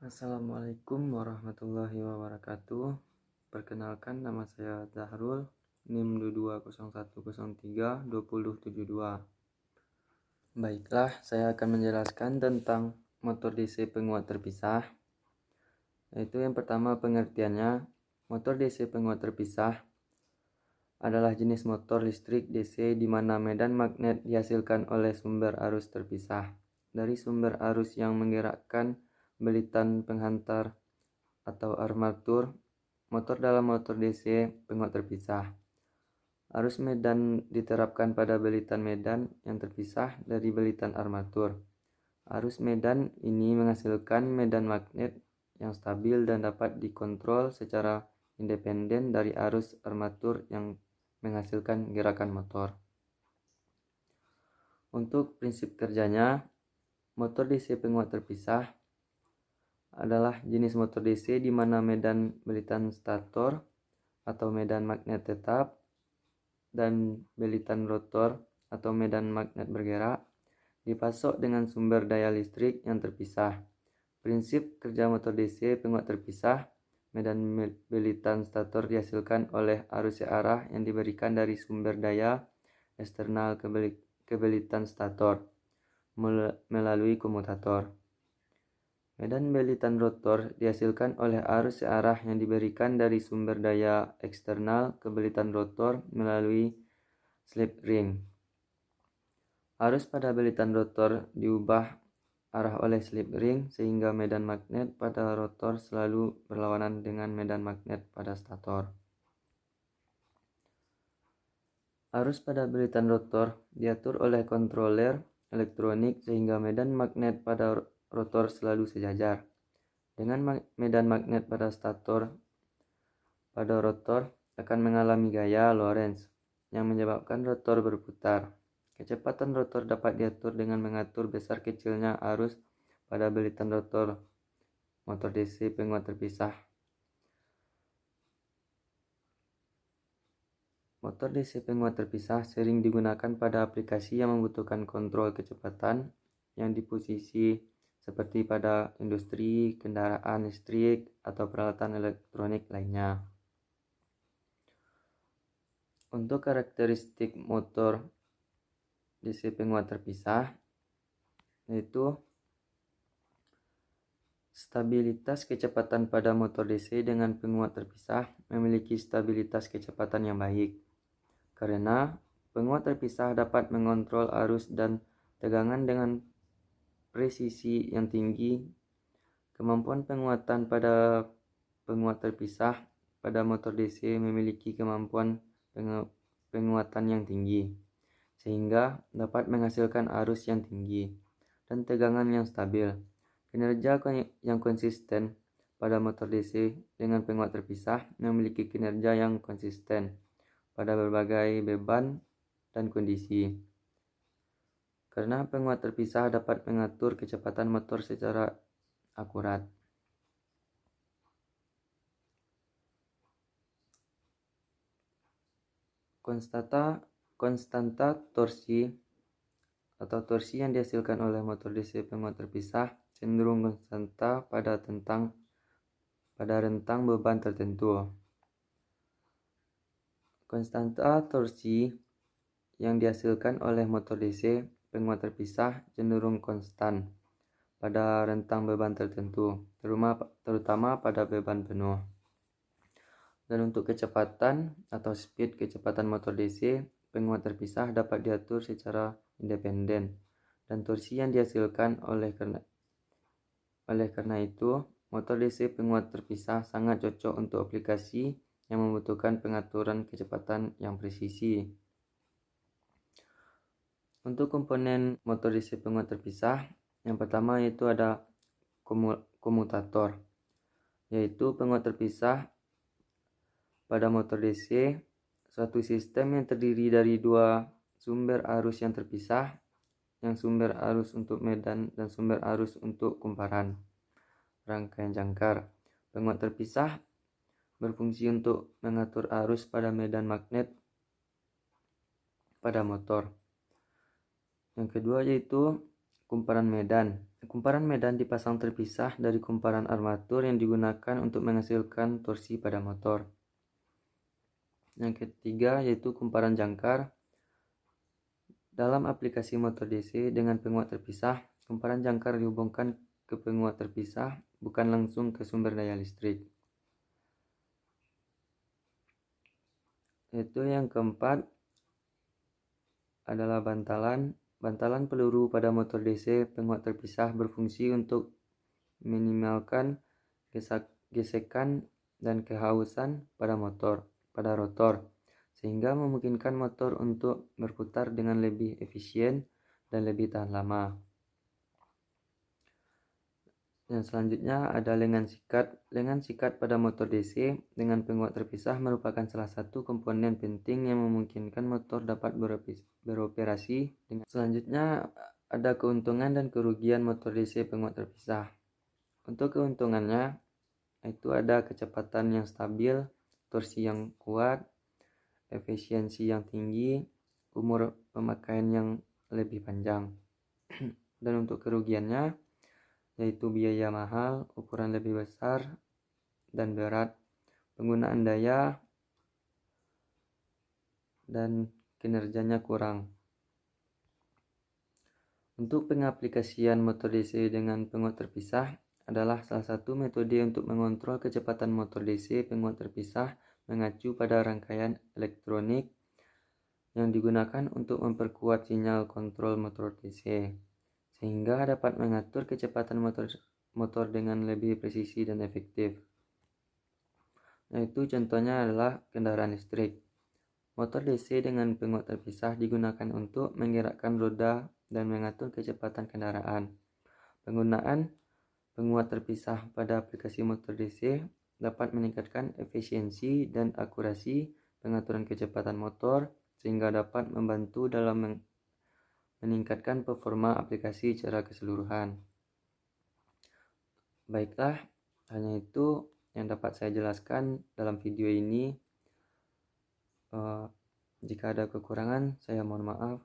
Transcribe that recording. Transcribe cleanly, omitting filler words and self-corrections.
Assalamualaikum warahmatullahi wabarakatuh. Perkenalkan, nama saya Zahrul, NIM 2201032072. Baiklah, saya akan menjelaskan tentang motor DC penguat terpisah. Yaitu yang pertama, pengertiannya. Motor DC penguat terpisah adalah jenis motor listrik DC di mana medan magnet dihasilkan oleh sumber arus terpisah dari sumber arus yang menggerakkan belitan penghantar atau armatur motor dalam motor DC penguat terpisah. Arus medan diterapkan pada belitan medan yang terpisah dari belitan armatur. Arus medan ini menghasilkan medan magnet yang stabil dan dapat dikontrol secara independen dari arus armatur yang menghasilkan gerakan motor. Untuk prinsip kerjanya, motor DC penguat terpisah adalah jenis motor DC di mana medan belitan stator atau medan magnet tetap dan belitan rotor atau medan magnet bergerak dipasok dengan sumber daya listrik yang terpisah. Prinsip kerja motor DC penguat terpisah: medan belitan stator dihasilkan oleh arus searah yang diberikan dari sumber daya eksternal ke belitan stator melalui komutator. Medan belitan rotor dihasilkan oleh arus searah yang diberikan dari sumber daya eksternal ke belitan rotor melalui slip ring. Arus pada belitan rotor diubah arah oleh slip ring sehingga medan magnet pada rotor selalu berlawanan dengan medan magnet pada stator. Arus pada belitan rotor diatur oleh kontroler elektronik sehingga medan magnet pada rotor selalu sejajar dengan medan magnet pada stator. Pada rotor akan mengalami gaya Lorentz yang menyebabkan rotor berputar. Kecepatan rotor dapat diatur dengan mengatur besar kecilnya arus pada belitan rotor motor DC penguat terpisah. Motor DC penguat terpisah sering digunakan pada aplikasi yang membutuhkan kontrol kecepatan yang di posisi seperti pada industri, kendaraan listrik, atau peralatan elektronik lainnya. Untuk karakteristik motor DC penguat terpisah yaitu stabilitas kecepatan pada motor DC dengan penguat terpisah memiliki stabilitas kecepatan yang baik karena penguat terpisah dapat mengontrol arus dan tegangan dengan presisi yang tinggi. Kemampuan penguatan pada penguat terpisah pada motor DC memiliki kemampuan penguatan yang tinggi sehingga dapat menghasilkan arus yang tinggi dan tegangan yang stabil. Kinerja yang konsisten pada motor DC dengan penguat terpisah memiliki kinerja yang konsisten pada berbagai beban dan kondisi. Karena penguat terpisah dapat mengatur kecepatan motor secara akurat. Konstanta torsi atau torsi yang dihasilkan oleh motor DC penguat terpisah cenderung konstanta pada rentang beban tertentu. Konstanta torsi yang dihasilkan oleh motor DC penguat terpisah cenderung konstan pada rentang beban tertentu, terutama pada beban penuh. Dan untuk kecepatan atau speed kecepatan motor DC penguat terpisah dapat diatur secara independen dan torsi yang dihasilkan oleh karena itu motor DC penguat terpisah sangat cocok untuk aplikasi yang membutuhkan pengaturan kecepatan yang presisi. Untuk komponen motor DC penguat terpisah, yang pertama yaitu ada komutator, yaitu penguat terpisah pada motor DC, suatu sistem yang terdiri dari dua sumber arus yang terpisah, yang sumber arus untuk medan dan sumber arus untuk kumparan rangkaian jangkar. Penguat terpisah berfungsi untuk mengatur arus pada medan magnet pada motor. Yang kedua yaitu kumparan medan. Kumparan medan dipasang terpisah dari kumparan armatur yang digunakan untuk menghasilkan torsi pada motor. Yang ketiga yaitu kumparan jangkar. Dalam aplikasi motor DC dengan penguat terpisah, kumparan jangkar dihubungkan ke penguat terpisah, bukan langsung ke sumber daya listrik. Itu yang keempat adalah bantalan. Bantalan peluru pada motor DC penguat terpisah berfungsi untuk minimalkan gesekan dan kehausan pada rotor, sehingga memungkinkan motor untuk berputar dengan lebih efisien dan lebih tahan lama. Yang selanjutnya ada lengan sikat. Lengan sikat pada motor DC dengan penguat terpisah merupakan salah satu komponen penting yang memungkinkan motor dapat beroperasi dengan. Selanjutnya ada keuntungan dan kerugian motor DC penguat terpisah. Untuk keuntungannya itu ada kecepatan yang stabil, torsi yang kuat, efisiensi yang tinggi, umur pemakaian yang lebih panjang. Dan untuk kerugiannya yaitu biaya mahal, ukuran lebih besar dan berat, penggunaan daya, dan kinerjanya kurang. Untuk pengaplikasian motor DC dengan penguat terpisah adalah salah satu metode untuk mengontrol kecepatan motor DC penguat terpisah mengacu pada rangkaian elektronik yang digunakan untuk memperkuat sinyal kontrol motor DC, sehingga dapat mengatur kecepatan motor dengan lebih presisi dan efektif. Yaitu contohnya adalah kendaraan listrik. Motor DC dengan penguat terpisah digunakan untuk menggerakkan roda dan mengatur kecepatan kendaraan. Penggunaan penguat terpisah pada aplikasi motor DC dapat meningkatkan efisiensi dan akurasi pengaturan kecepatan motor, sehingga dapat membantu dalam meningkatkan performa aplikasi secara keseluruhan. Baiklah, hanya itu yang dapat saya jelaskan dalam video ini. Jika ada kekurangan, saya mohon maaf.